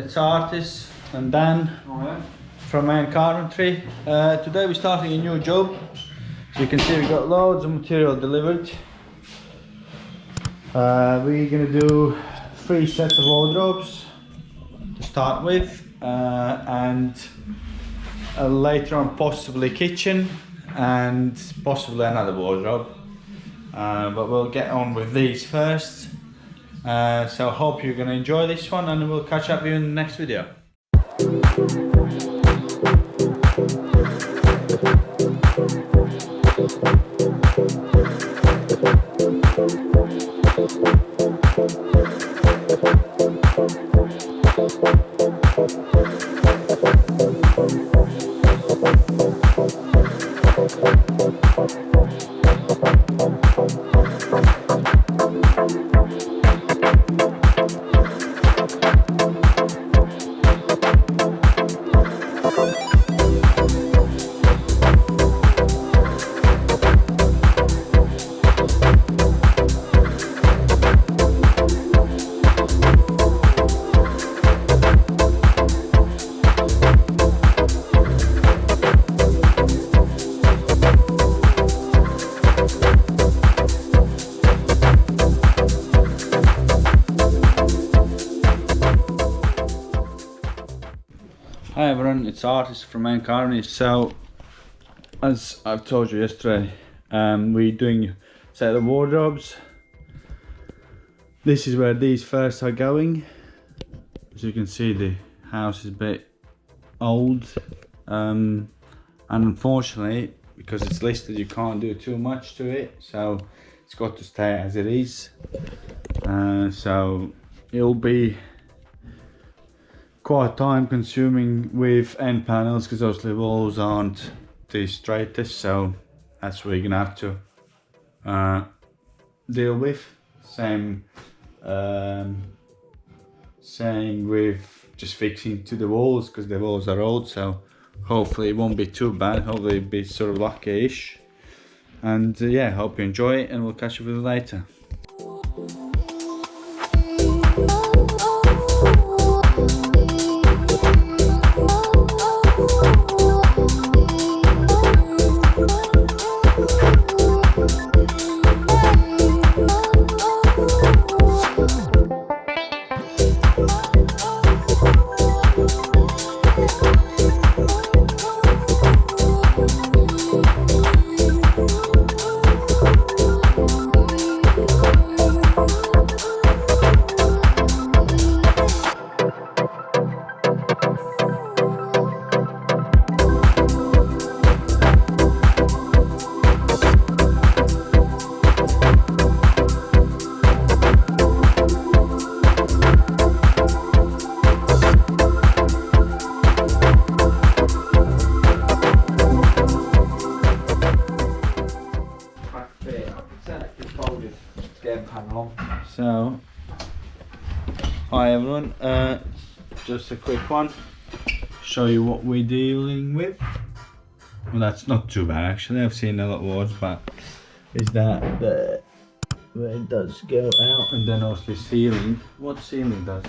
it's Artis and Dan from Man Carpentry. Today we're starting a new job. So you can see we got loads of material delivered. We're gonna do 3 sets of wardrobes to start with, and later on possibly kitchen and possibly another wardrobe. But we'll get on with these first. So I hope you're going to enjoy this one, and we'll catch up with you in the next video. Hi everyone, it's Artis from Man Carpentry. So, as I've told you yesterday, we're doing a set of wardrobes. This is where these first are going. As you can see, the house is a bit old, and unfortunately, because it's listed, you can't do too much to it, so it's got to stay as it is. So it'll be quite time consuming with end panels, because those walls aren't the straightest, so that's what you're gonna have to deal with. Same with just fixing to the walls, because the walls are old, so hopefully it won't be too bad. Hopefully it'll be sort of lucky-ish. And yeah, hope you enjoy it, and we'll catch up with you later. So, hi everyone, just a quick one, show you what we're dealing with. Well, that's not too bad actually, I've seen a lot worse, but is that the where it does go out, and then also the ceiling. What ceiling does?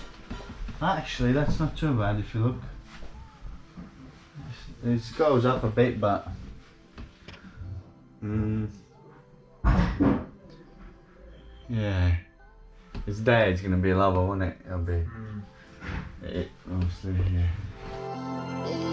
Actually, that's not too bad if you look. It goes up a bit, but yeah, it's there. It's gonna be lava, won't it? It'll be it obviously. Yeah.